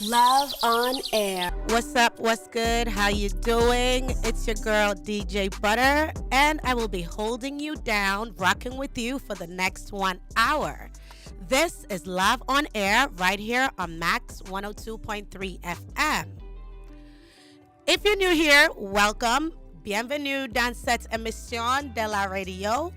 Love on Air. What's up? What's good? How you doing? It's your girl DJ Butterr, and I will be holding you down, rocking with you for the next 1 hour. This is Love on Air right here on Max 102.3 FM. If you're new here, welcome. Bienvenue dans cette émission de la radio.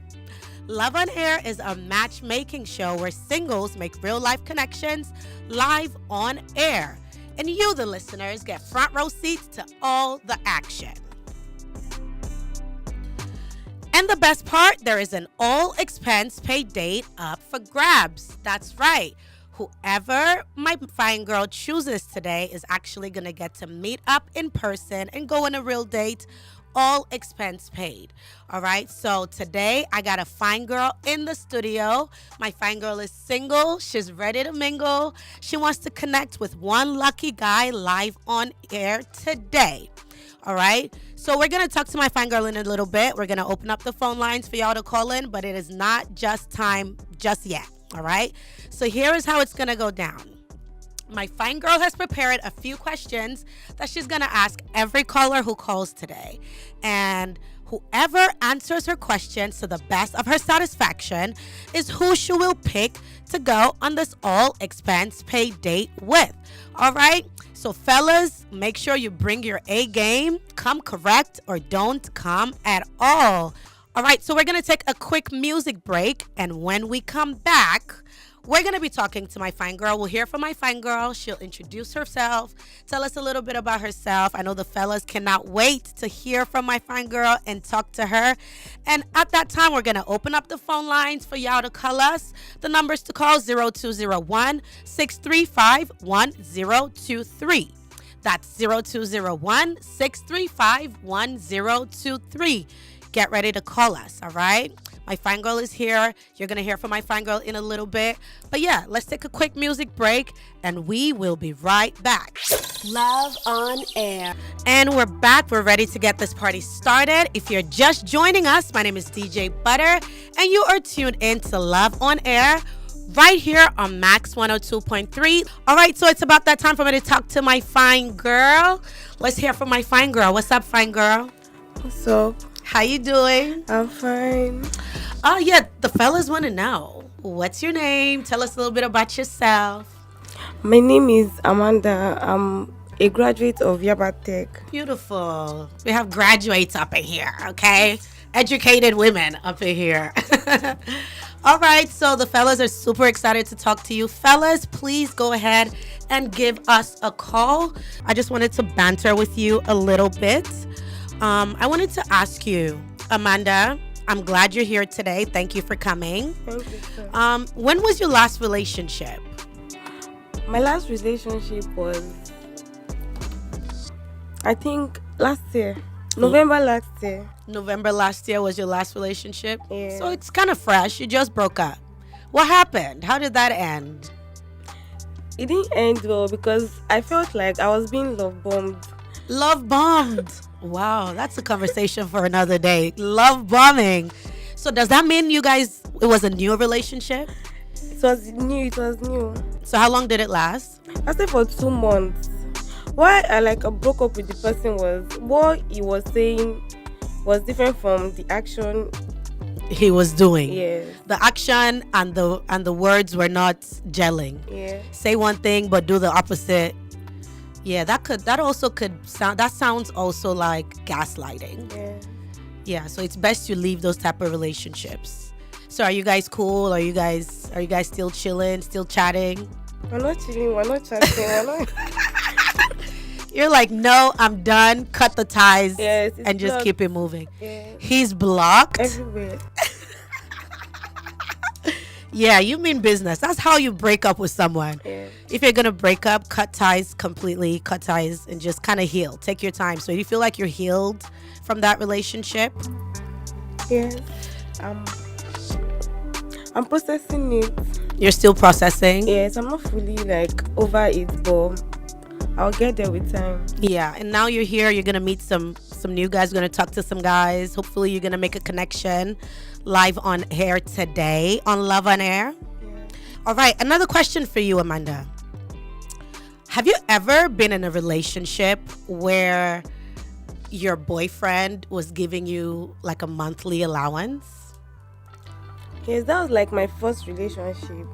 Love on Air is a matchmaking show where singles make real-life connections live on air. And you, the listeners, get front row seats to all the action. And the best part, there is an all-expense-paid date up for grabs. That's right. Whoever my fine girl chooses today is actually going to get to meet up in person and go on a real date, all expense paid. All right, so today I got a fine girl in the studio. My fine girl is single. She's ready to mingle. She wants to connect with one lucky guy live on air today. All right, so we're going to talk to my fine girl in a little bit. We're going to open up the phone lines for y'all to call in, but it is not just time just yet. All right, so here is how it's going to go down. My fine girl has prepared a few questions that she's going to ask every caller who calls today. And whoever answers her questions to the best of her satisfaction is who she will pick to go on this all expense paid date with. All right? So fellas, make sure you bring your A game. Come correct or don't come at all. All right, so we're going to take a quick music break. And when we come back, we're going to be talking to my fine girl. We'll hear from my fine girl. She'll introduce herself, tell us a little bit about herself. I know the fellas cannot wait to hear from my fine girl and talk to her. And at that time, we're going to open up the phone lines for y'all to call us. The numbers to call 0201-635-1023. That's 0201-635-1023. Get ready to call us, all right? My fine girl is here. You're going to hear from my fine girl in a little bit. But yeah, let's take a quick music break, and we will be right back. Love on Air. And we're back. We're ready to get this party started. If you're just joining us, my name is DJ Butterr, and you are tuned in to Love on Air right here on Max 102.3. All right, so it's about that time for me to talk to my fine girl. Let's hear from my fine girl. What's up, fine girl? What's up? How you doing? I'm fine. Oh, yeah, the fellas want to know. What's your name? Tell us a little bit about yourself. My name is Amanda. I'm a graduate of Yaba Tech. Beautiful. We have graduates up in here, okay? Educated women up in here. All right, so the fellas are super excited to talk to you. Fellas, please go ahead and give us a call. I just wanted to banter with you a little bit. I wanted to ask you, Amanda, I'm glad you're here today. Thank you for coming. Thank you, sir. When was your last relationship? My last relationship was, I think, last year. November last year. November last year was your last relationship? Yeah. So it's kind of fresh. You just broke up. What happened? How did that end? It didn't end well because I felt like I was being love bombed. Love bombed. Wow, that's a conversation for another day. Love bombing. So does that mean you guys, it was a new relationship? It was new. So how long did it last? I stayed for 2 months. Why I broke up with the person was what he was saying was different from the action he was doing. Yes. The action and the words were not gelling. Yeah. Say one thing but do the opposite. Yeah, that also could sound, that sounds also like gaslighting. Yeah. Yeah, so it's best you leave those type of relationships. So are you guys cool? Are you guys still chilling, still chatting? We're not chilling, we're not chatting, we're not. You're like, no, I'm done. Cut the ties, yes, and just keep it moving. Yeah. He's blocked Everywhere. Yeah, you mean business. That's how you break up with someone. Yeah. If you're going to break up, cut ties completely, cut ties and just kind of heal. Take your time. So you feel like you're healed from that relationship? Yes. I'm processing it. You're still processing? Yes, I'm not fully over it, but I'll get there with time. Yeah, and now you're here. You're going to meet some new guys. You're going to talk to some guys. Hopefully you're going to make a connection live on air today on Love on Air. Yeah. All right, another question for you, Amanda. Have you ever been in a relationship where your boyfriend was giving you like a monthly allowance? Yes, that was like my first relationship.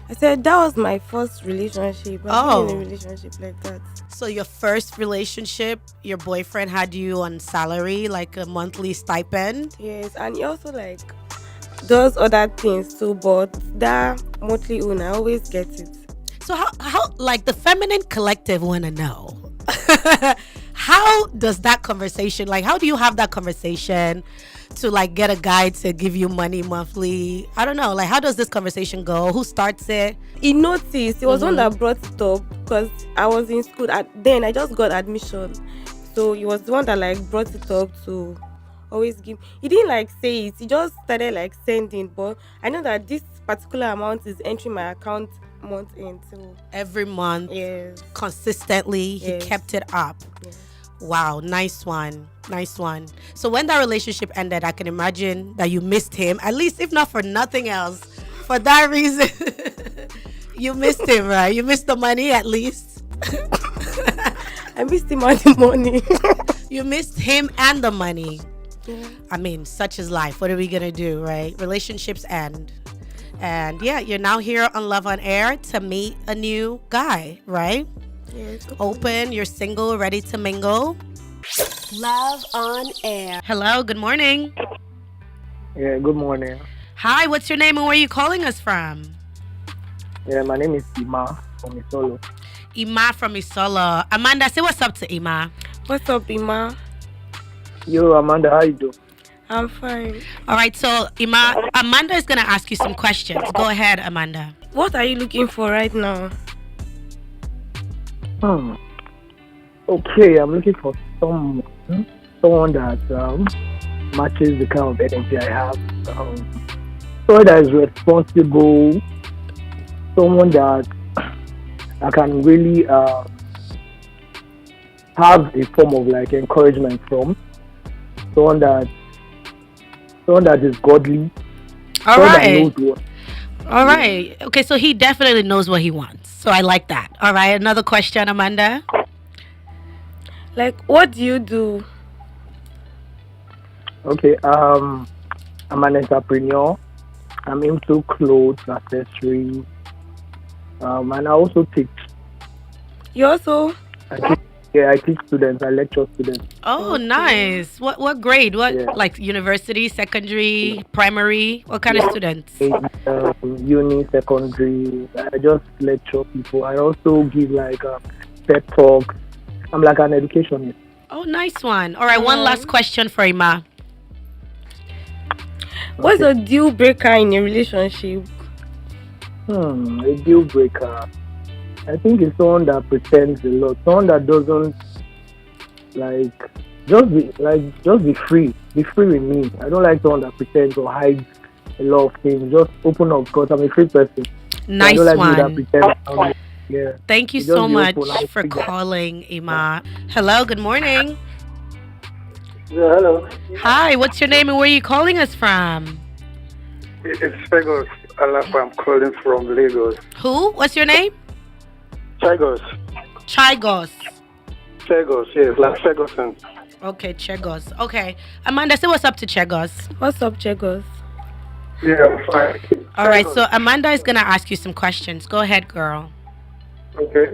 I said that was my first relationship. I've been in a Oh, relationship like that. so your first relationship, your boyfriend had you on salary, like a monthly stipend? Yes, and he also like does other things too, but that monthly own I always get it. So how like the feminine collective want to know? How does that conversation, like how do you have that conversation to like get a guy to give you money monthly? I don't know, like how does this conversation go? Who starts it? He noticed. He was one that brought it up because I was in school then. I just got admission, so he was the one that like brought it up to always give. He didn't like say it. He just started like sending. But I know that this particular amount is entering my account month end. So Every month, yes, consistently, he yes, kept it up. yes. Wow, nice one. Nice one. So when that relationship ended, I can imagine that you missed him, at least if not for nothing else. For that reason, you missed him, right? You missed the money at least. I missed him on the money. You missed him and the money. Yeah. I mean, such is life. What are we going to do, right? Relationships end. And yeah, you're now here on Love on Air to meet a new guy, right? Yes. Open, you're single, ready to mingle. Love on Air. Hello, good morning. Yeah, good morning. Hi, what's your name and where are you calling us from? Yeah, my name is Ima from Isolo. Ima from Isolo. Amanda, say what's up to Ima. What's up, Ima? Yo, Amanda, how you doing? I'm fine. All right, so Ima, Amanda is going to ask you some questions. Go ahead, Amanda. What are you looking for right now? Okay, I'm looking for someone that matches the kind of energy I have. Someone that is responsible. Someone that I can really have a form of like encouragement from. Someone that is godly. All someone right. that knows what. All right. Okay, so he definitely knows what he wants. So I like that. All right, another question, Amanda. Like, what do you do? Okay, I'm an entrepreneur. I'm into clothes, accessories, and I also teach. You also I teach students. I lecture students. Oh, nice. What grade? What Yeah. like university, secondary, primary? What kind of students? Uni, secondary. I just lecture people. I also give like pep talks. I'm like an educationist. Oh, nice one. All right, one last question for Ima. what's a deal breaker in a relationship? A deal breaker. I think it's someone that pretends a lot. Someone that doesn't just be free. Be free with me. I don't like someone that pretends or hides a lot of things. Just open up because I'm a free person. Nice I don't like one. people that pretend. Yeah. Thank you Just so be much open, I'll for figure. calling, Ima. Hello, good morning. Yeah, hello. Hi, what's your name and where are you calling us from? It's Chagos Alapa. I'm calling from Lagos. Who? What's your name? Chagos. Chigos. Chagos, yes, like Chagosan. Okay, Chegos. Okay. Amanda, say what's up to Chegos. What's up, Chegos? Yeah, I'm fine. All right, so Amanda is going to ask you some questions. Go ahead, girl. Okay.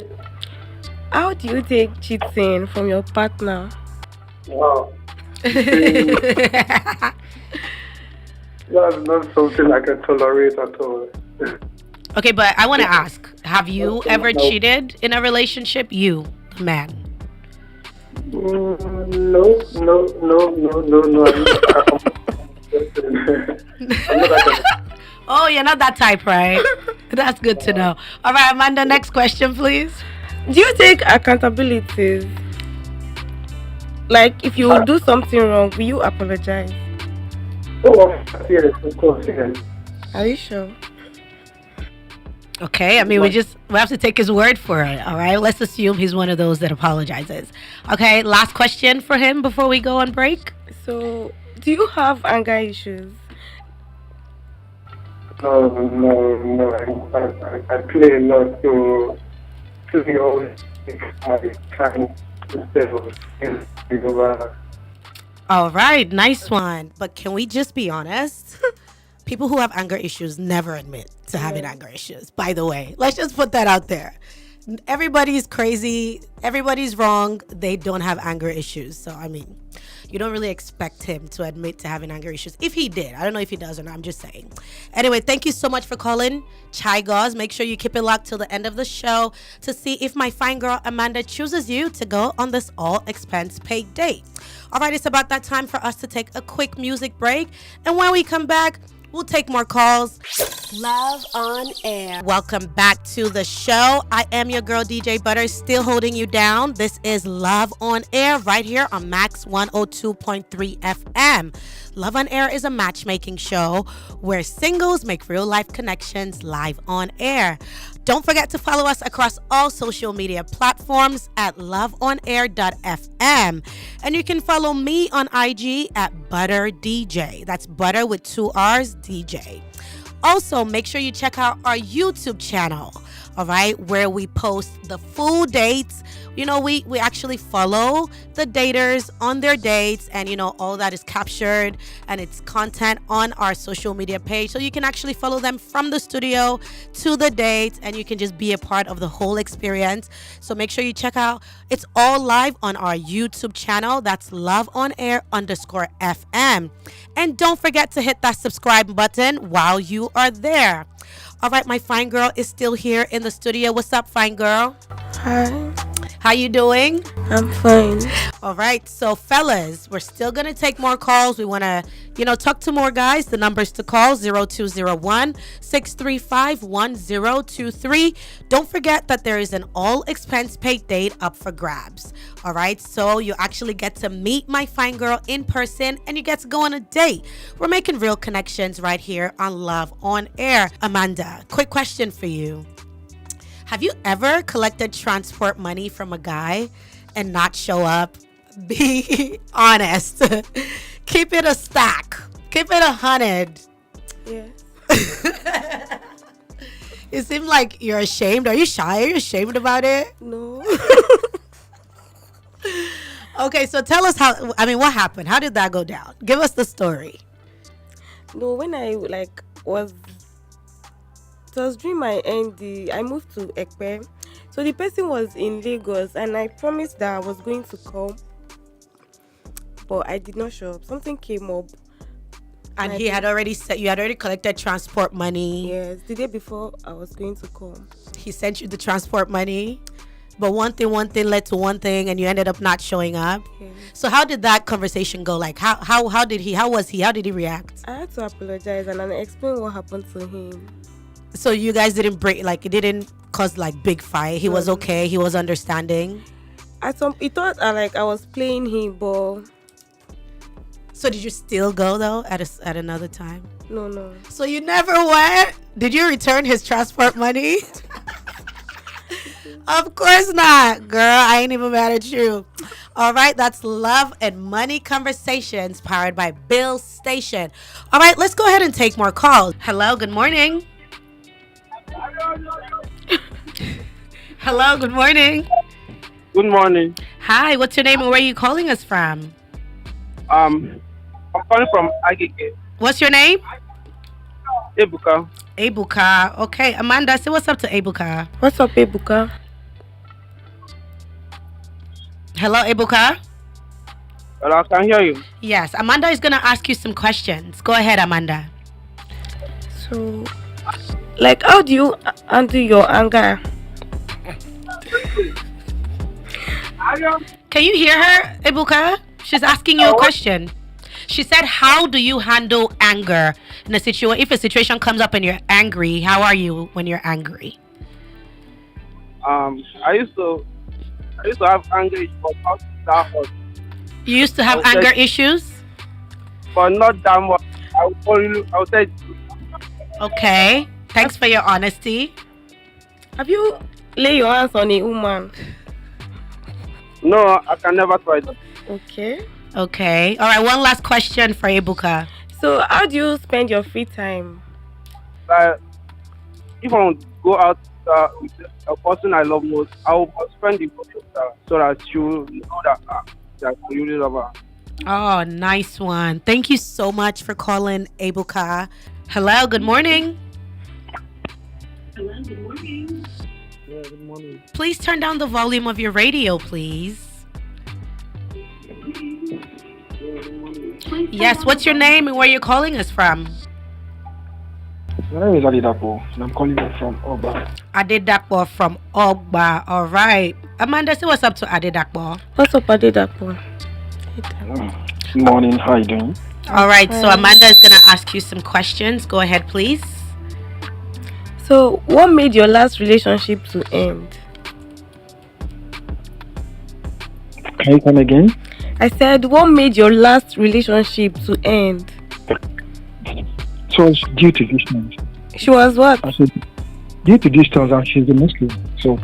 How do you take cheating from your partner? Wow. That's not something I can tolerate at all. Okay, but I want to ask, have you ever cheated in a relationship? You, the man. No. Oh, you're not that type, right? That's good to know. All right, Amanda, next question, please. Do you take accountabilities? Like, if you do something wrong, will you apologize? Oh, yes, of course, yes. Are you sure? Okay, I mean, we have to take his word for it, all right? Let's assume he's one of those that apologizes. Okay, last question for him before we go on break. So, do you have anger issues? No. I play a lot, so actually always take my time instead of thinking over. All right, nice one. But can we just be honest? People who have anger issues never admit to having anger issues. By the way, let's just put that out there. Everybody's crazy. Everybody's wrong. They don't have anger issues. So, I mean, you don't really expect him to admit to having anger issues. If he did, I don't know if he does or not. I'm just saying. Anyway, thank you so much for calling, Chai Gauze. Make sure you keep it locked till the end of the show to see if my fine girl Amanda chooses you to go on this all expense paid date. All right, it's about that time for us to take a quick music break. And when we come back, we'll take more calls. Love on Air. Welcome back to the show. I am your girl, DJ Butterr, still holding you down. This is Love on Air right here on Max 102.3 FM. Love on Air is a matchmaking show where singles make real life connections live on air. Don't forget to follow us across all social media platforms at loveonair.fm. And you can follow me on IG at Butterr DJ. That's Butterr with 2 R's, DJ. Also, make sure you check out our YouTube channel, all right, where we post the full dates. You know, we actually follow the daters on their dates, and, you know, all that is captured and it's content on our social media page. So you can actually follow them from the studio to the dates, and you can just be a part of the whole experience. So make sure you check out. It's all live on our YouTube channel. That's loveonair_FM. And don't forget to hit that subscribe button while you are there. All right, my fine girl is still here in the studio. What's up, fine girl? Hi, How you doing? I'm fine. All right, so fellas, we're still going to take more calls. We want to, talk to more guys. The numbers to call, 0201-635-1023. Don't forget that there is an all-expense paid date up for grabs. All right, so you actually get to meet my fine girl in person, and you get to go on a date. We're making real connections right here on Love on Air. Amanda, quick question for you. Have you ever collected transport money from a guy and not show up? Be honest. Keep it a stack. Keep it 100. Yes. It seems like you're ashamed. Are you shy? Are you ashamed about it? No. Okay, so tell us what happened? How did that go down? Give us the story. No, when I it was during my ND, I moved to Ekpe. So the person was in Lagos, and I promised that I was going to come, but I did not show up. Something came up. And he had already said you had already collected transport money. Yes, the day before I was going to come. He sent you the transport money, but one thing led to one thing, and you ended up not showing up. Yes. So how did that conversation go? Like how was he? How did he react? I had to apologize and I explain what happened to him. So you guys didn't break, like, it didn't cause like big fight. He was okay. He was understanding. He thought I was playing him, but So did you still go though at another time? no. So you never went? Did you return his transport money? Of course not, girl. I ain't even mad at you. All right, that's Love and Money Conversations powered by Bill Station. All right, let's go ahead and take more calls. Hello, good morning. Hello, good morning. Good morning. Hi, what's your name and where are you calling us from? I'm calling from Agege. What's your name? Ebuka. Ebuka. Okay, Amanda, say what's up to Ebuka. What's up, Ebuka? Hello, Ebuka. Well, I can hear you. Yes, Amanda is going to ask you some questions. Go ahead, Amanda. So, how do you handle your anger? Can you hear her, Ebuka? She's asking you a question. She said, how do you handle anger in a situation? If a situation comes up and you're angry, how are you when you're angry? I used to have anger issues, but not that much. You used to have anger issues? But not that much. I would say. Okay. Thanks for your honesty. Have you lay your hands on a woman? No, I can never try that. Okay. Okay. All right. One last question for Ebuka. So, how do you spend your free time? If I want to go out with a person I love most, I will spend the money with her so that she will know that I really love her. Oh, nice one. Thank you so much for calling, Ebuka. Hello, good morning. Yeah, good morning. Please turn down the volume of your radio, please. Yes, what's your name and where you're calling us from? My name is Adidapo, and I'm calling you from Oba. Adedapo from Ogba. All right. Amanda, say what's up to Adedapo. What's up, Adedapo? Good morning, how are you doing? All right, so Amanda is going to ask you some questions. Go ahead, please. So, what made your last relationship to end? Can you come again? I said, what made your last relationship to end? It was due to distance. She was what? I said, due to distance, and she's a Muslim, so...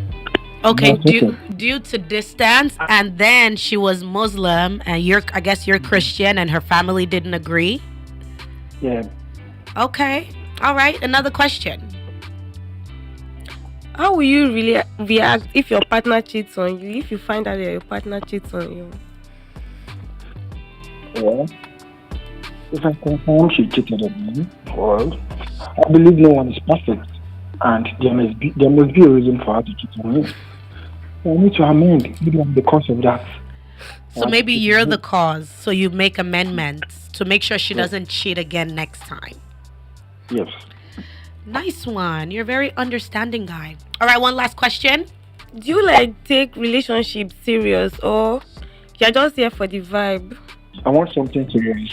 Okay, that's okay. due to distance, and then she was Muslim, and I guess you're Christian, and her family didn't agree. Yeah. Okay, all right. Another question. How will you really react if your partner cheats on you? If you find out that your partner cheats on you? Well, if I confirm she cheated on me, well, I believe no one is perfect, and there must be a reason for her to cheat on me. So I need to amend, maybe I'm the cause of that. So maybe you're the cause, so you make amendments to make sure she doesn't cheat again next time. Yes. Nice one. You're a very understanding guy. All right, one last question. Do you take relationships serious, or you're just here for the vibe? I want something serious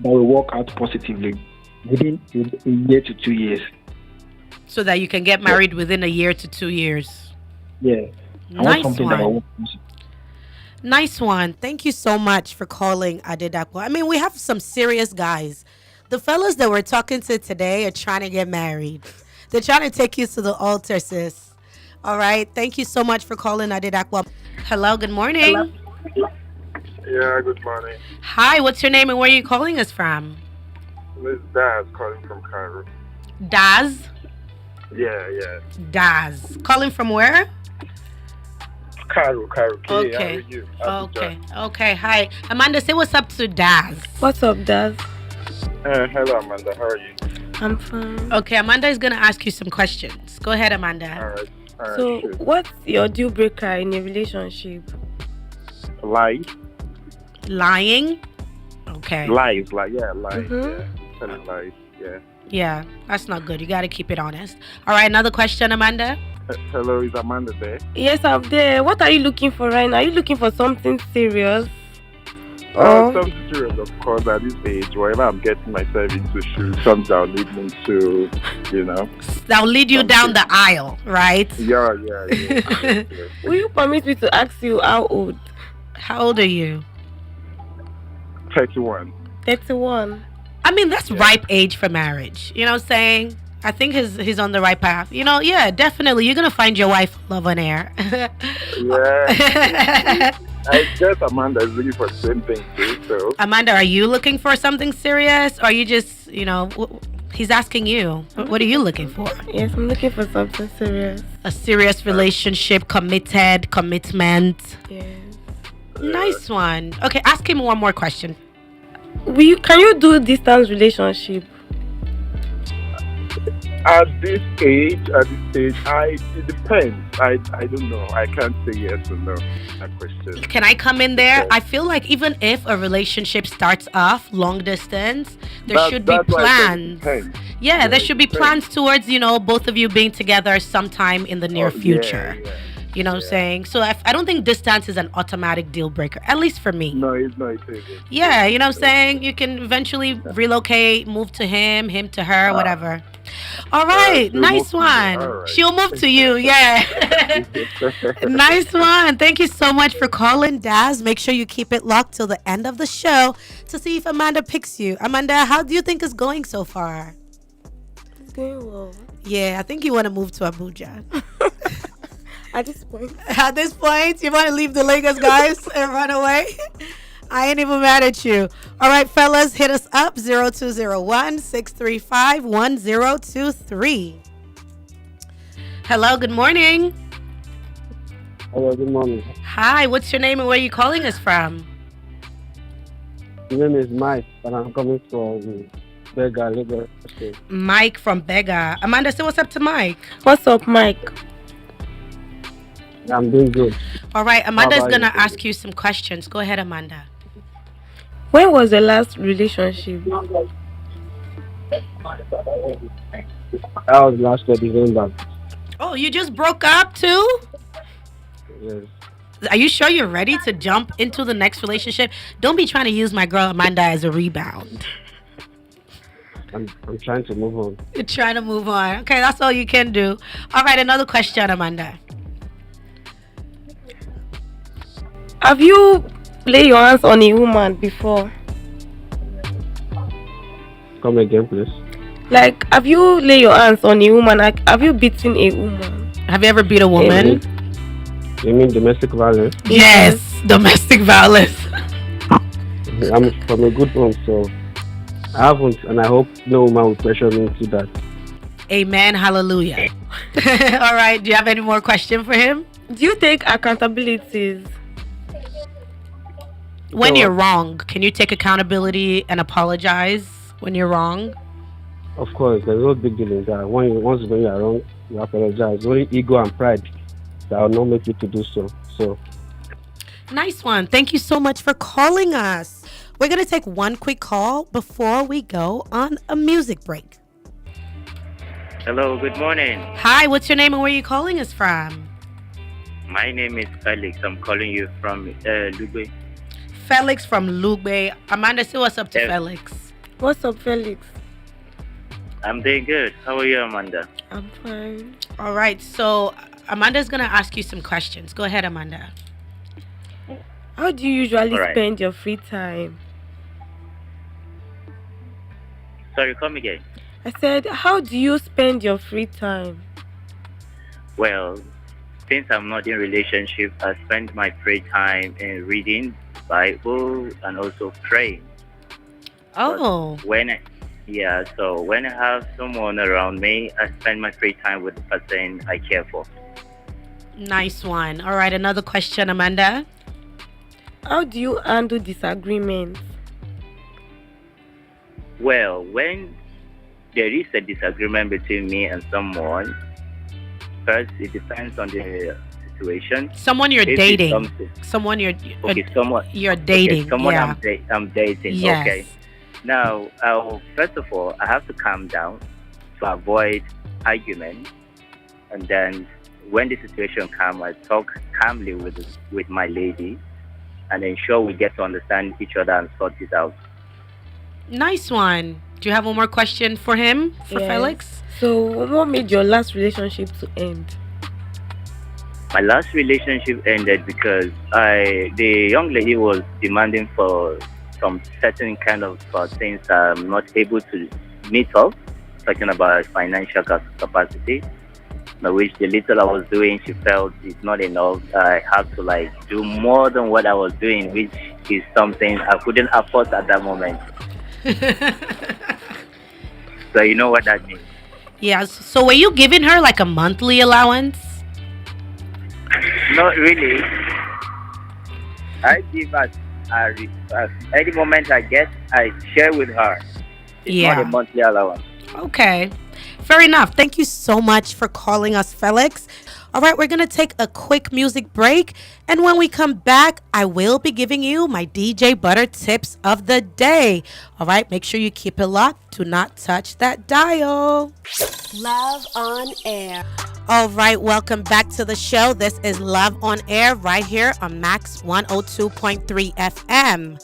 that will work out positively within a year to 2 years. So that you can get married within a year to 2 years. Yeah. I want something that will work. Nice one. Thank you so much for calling Adedapo. I mean, we have some serious guys. The fellas that we're talking to today are trying to get married. They're trying to take you to the altar, sis. All right. Thank you so much for calling Adedapo. Hello. Good morning. Yeah, good morning. Hi. What's your name and where are you calling us from? This is Daz calling from Cairo. Daz? Yeah. Daz. Calling from where? Cairo. Okay. Okay. Hi. Amanda, say what's up to Daz. What's up, Daz? Hello, Amanda. How are you? I'm fine. Okay, Amanda is going to ask you some questions. Go ahead, Amanda. All right. So, sure. what's your deal breaker in a relationship? Lies. Lying? Okay. Lies. Lies. Mhm. Yeah. Telling lies. Yeah. Yeah, that's not good. You got to keep it honest. All right, another question, Amanda. Hello, is Amanda there? Yes, I'm there. What are you looking for right now? Are you looking for something serious? Something serious, of course, at this age. Whatever I'm getting myself into, something that will lead me to, That'll lead you down the aisle, right? Yeah. Will you permit me to ask you how old? How old are you? 31. 31. I mean, that's ripe age for marriage. You know what I'm saying? I think he's on the right path. Yeah, definitely. You're going to find your wife love on air. Yeah. I guess Amanda is looking for the same thing too, so. Amanda, are you looking for something serious? Or are you just, he's asking you. What are you looking for? Yes, I'm looking for something serious. A serious relationship, commitment. Yes. Nice one. Okay, ask him one more question. Can you do distance relationship? At this age, it depends. I don't know. I can't say yes or no to that question. Can I come in there? I feel like even if a relationship starts off long distance, there should be plans. Yeah, there should be plans towards, both of you being together sometime in the near future. Yeah. You know what I'm saying? So I don't think distance is an automatic deal breaker, at least for me. No, it's not. Yeah, you know what I'm saying? You can eventually relocate, move to him to her, whatever. All right, nice one. Right. She'll move to you, yeah. Nice one. Thank you so much for calling, Daz. Make sure you keep it locked till the end of the show to see if Amanda picks you. Amanda, how do you think it's going so far? It's going well. Yeah, I think you want to move to Abuja. At this point, you want to leave the Lagos guys and run away? I ain't even mad at you. All right, fellas, hit us up 0201-635-1023. Hello, good morning. Hello, good morning. Hi, what's your name and where are you calling us from? My name is Mike, and I'm coming from Bega, Lagos State. Mike from Bega. Amanda, say what's up to Mike. What's up, Mike? I'm doing good. All right, Amanda's about going to you? ask you some questions. Go ahead, Amanda. When was the last relationship? That was last year, December. Oh, you just broke up too? Yes. Are you sure you're ready to jump into the next relationship? Don't be trying to use my girl Amanda as a rebound. I'm trying to move on. You're trying to move on. Okay, that's all you can do. All right, another question, Amanda. Have you laid your hands on a woman before? Come again, please. Like, have you laid your hands on a woman? Like, have you beaten a woman? Have you ever beat a woman? You mean domestic violence? Yes, domestic violence. I'm from a good home, so I haven't, and I hope no woman will pressure me into that. Amen, hallelujah. All right, do you have any more question for him? Do you take accountabilities? When So, you're wrong, can you take accountability and apologize when you're wrong? of course, there's no big deal in that. Once when you are wrong, you apologize. Only ego and pride that will not make you to do so. So, Nice one. Thank you so much for calling us. We're going to take one quick call before we go on a music break. Hello, good morning. Hi, what's your name and where are you calling us from? My name is Felix. I'm calling you from Lugbe. Felix from Lugbe. Amanda, say what's up to Yes. Felix. What's up, Felix? I'm doing good. How are you, Amanda? I'm fine. All right, so Amanda's going to ask you some questions. Go ahead, Amanda. How do you usually All right. spend your free time? Sorry, come again. I said, how do you spend your free time? Well, since I'm not in relationship, I spend my free time in reading Bible and also praying. Oh, So when I have someone around me, I spend my free time with the person I care for. nice one. All right, another question, Amanda. How do you handle disagreements? Well, when there is a disagreement between me and someone, first it depends on the situation. Someone you're If it's dating. something- Someone you're someone dating. Okay, someone yeah. I'm dating. Yes. Okay. Now, first of all, I have to calm down to avoid argument, and then when the situation comes, I talk calmly with my lady, and ensure we get to understand each other and sort it out. Nice one. Do you have one more question for him, for Yes. Felix? So, what made your last relationship to end? My last relationship ended because the young lady was demanding for some certain kind of things I'm not able to meet up, talking about financial capacity, which the little I was doing, she felt it's not enough. I have to do more than what I was doing, which is something I couldn't afford at that moment. So you know what that means. Yeah. So were you giving her like a monthly allowance? Not really. I give as any moment I get, I share with her. It's not a monthly allowance. Okay. Fair enough. Thank you so much for calling us, Felix. All right, we're going to take a quick music break. And when we come back, I will be giving you my DJ Butterr tips of the day. All right, make sure you keep it locked. Do not touch that dial. Love on Air. All right, welcome back to the show. This is Love on Air right here on Max 102.3 FM.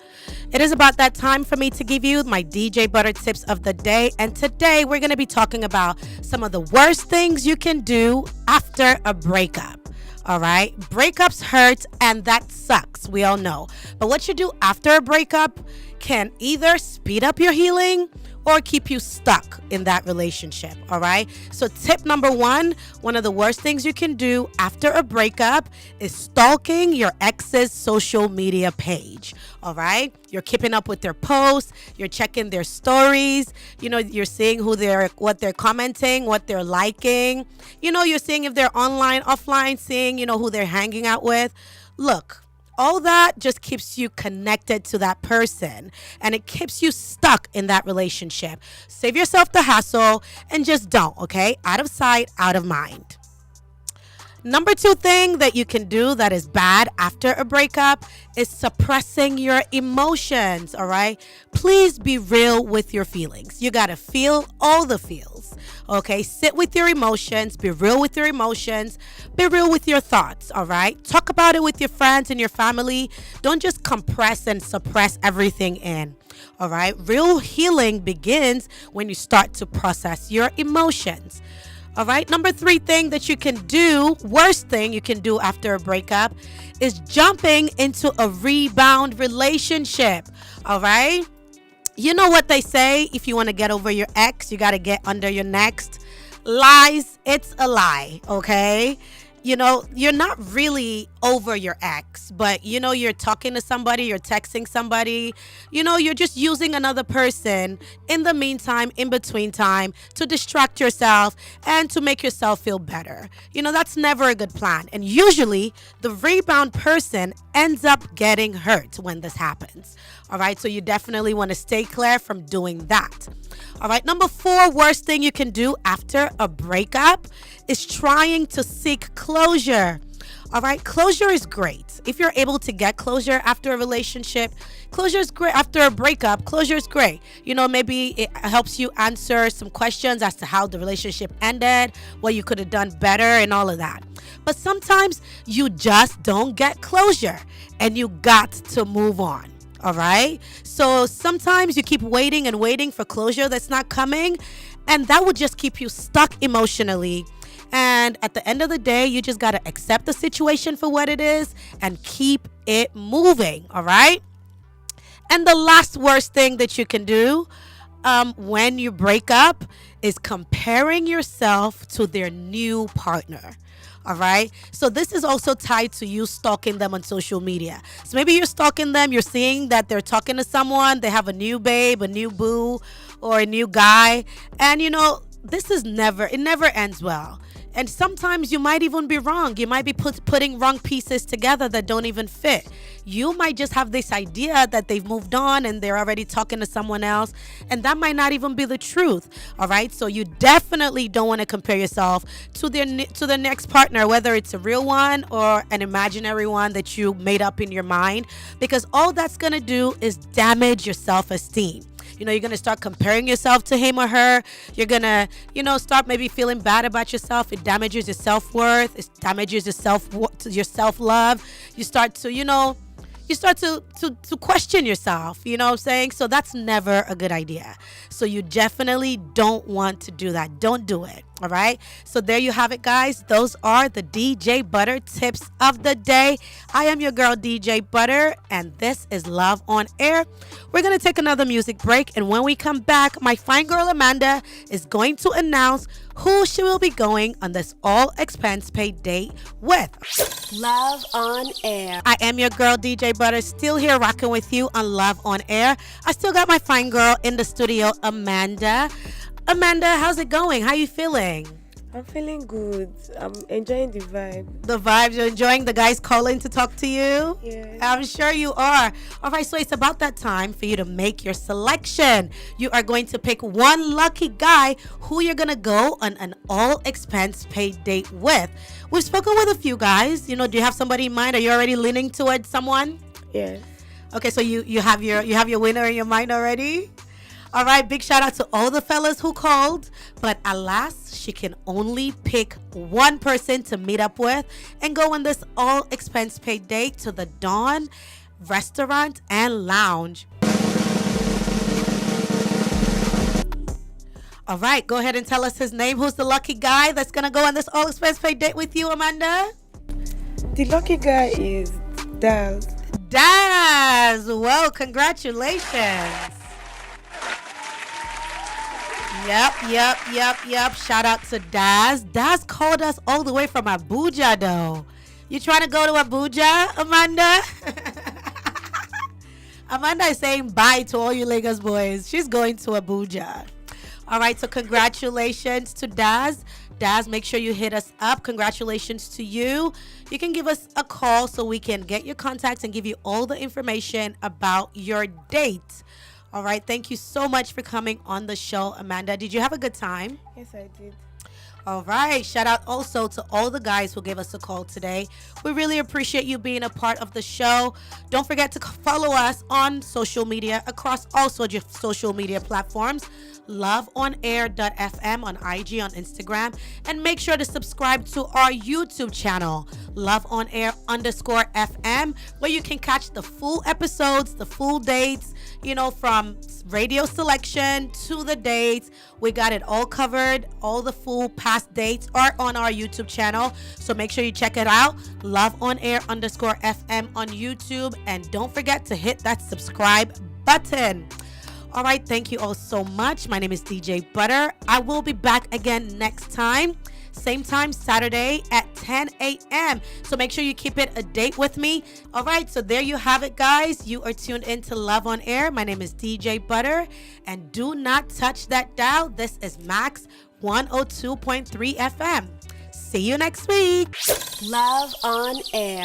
It is about that time for me to give you my DJ Butterr tips of the day. And today we're going to be talking about some of the worst things you can do after a breakup. All right. Breakups hurt and that sucks. We all know. But what you do after a breakup can either speed up your healing or keep you stuck in that relationship. All right. So tip number one of the worst things you can do after a breakup is stalking your ex's social media page. All right. You're keeping up with their posts. You're checking their stories. You're seeing what they're commenting, what they're liking. You're seeing if they're online, offline, seeing, who they're hanging out with. Look, all that just keeps you connected to that person and it keeps you stuck in that relationship. Save yourself the hassle and just don't, okay? Out of sight, out of mind. Number 2 thing that you can do that is bad after a breakup is suppressing your emotions, all right? Please be real with your feelings. You got to feel all the feels, okay? Sit with your emotions. Be real with your emotions. Be real with your thoughts, all right? Talk about it with your friends and your family. Don't just compress and suppress everything in, all right? Real healing begins when you start to process your emotions. All right. Number 3 thing that you can do, worst thing you can do after a breakup is jumping into a rebound relationship. All right. You know what they say, if you want to get over your ex, you got to get under your next. Lies, it's a lie. Okay. You're not really over your ex, but you're talking to somebody, you're texting somebody, you're just using another person in the meantime, in between time, to distract yourself and to make yourself feel better. That's never a good plan. And usually the rebound person ends up getting hurt when this happens. All right. So you definitely want to stay clear from doing that. All right. Number 4 worst thing you can do after a breakup is trying to seek closure. All right. Closure is great. If you're able to get closure after a relationship, closure is great. After a breakup, closure is great. Maybe it helps you answer some questions as to how the relationship ended, what you could have done better and all of that. But sometimes you just don't get closure and you got to move on. All right. So sometimes you keep waiting and waiting for closure that's not coming, and that would just keep you stuck emotionally. And at the end of the day, you just got to accept the situation for what it is and keep it moving. All right. And the last worst thing that you can do when you break up is comparing yourself to their new partner. All right. So this is also tied to you stalking them on social media. So maybe you're stalking them. You're seeing that they're talking to someone. They have a new babe, a new boo, or a new guy. And, it never ends well. And sometimes you might even be wrong. You might be putting wrong pieces together that don't even fit. You might just have this idea that they've moved on and they're already talking to someone else. And that might not even be the truth. All right. So you definitely don't want to compare yourself to the next partner, whether it's a real one or an imaginary one that you made up in your mind, because all that's going to do is damage your self-esteem. You're going to start comparing yourself to him or her. You're going to, start maybe feeling bad about yourself. It damages your self-worth. It damages your self-love. You start to question yourself, you know what I'm saying? So that's never a good idea. So you definitely don't want to do that. Don't do it. All right. So there you have it, guys. Those are the DJ Butterr tips of the day. I am your girl, DJ Butterr, and this is Love on Air. We're going to take another music break. And when we come back, my fine girl, Amanda, is going to announce who she will be going on this all expense paid date with. Love on Air. I am your girl, DJ Butterr, still here rocking with you on Love on Air. I still got my fine girl in the studio, Amanda. Amanda, how's it going? How you feeling? I'm feeling good. I'm enjoying the vibe. The vibes, you're enjoying the guys calling to talk to you? Yeah. I'm sure you are. All right, so it's about that time for you to make your selection. You are going to pick one lucky guy who you're going to go on an all expense paid date with. We've spoken with a few guys. Do you have somebody in mind? Are you already leaning towards someone? Yeah. Okay, so you have your winner in your mind already? All right, big shout out to all the fellas who called. But alas, she can only pick one person to meet up with and go on this all expense paid date to the Dawn Restaurant and Lounge. All right, go ahead and tell us his name. Who's the lucky guy that's going to go on this all expense paid date with you, Amanda? The lucky guy is Daz. Daz! Well, congratulations. Yep. Shout out to Daz. Daz called us all the way from Abuja, though. You trying to go to Abuja, Amanda? Amanda is saying bye to all you Lagos boys. She's going to Abuja. All right, so congratulations to Daz. Daz, make sure you hit us up. Congratulations to you. You can give us a call so we can get your contacts and give you all the information about your date. All right, thank you so much for coming on the show, Amanda. Did you have a good time? Yes, I did. All right. Shout out also to all the guys who gave us a call today. We really appreciate you being a part of the show. Don't forget to follow us on social media across all social media platforms. LoveOnAir.fm on IG, on Instagram. And make sure to subscribe to our YouTube channel, LoveOnAir_FM, where you can catch the full episodes, the full dates, from radio selection to the dates. We got it all covered. All the full past dates are on our YouTube channel. So make sure you check it out. LoveOnAir_FM on YouTube. And don't forget to hit that subscribe button. All right. Thank you all so much. My name is DJ Butterr. I will be back again next time. Same time, Saturday at 10 a.m. So make sure you keep it a date with me. All right, so there you have it, guys. You are tuned in to Love on Air. My name is DJ Butterr. And do not touch that dial. This is Max 102.3 FM. See you next week. Love on Air.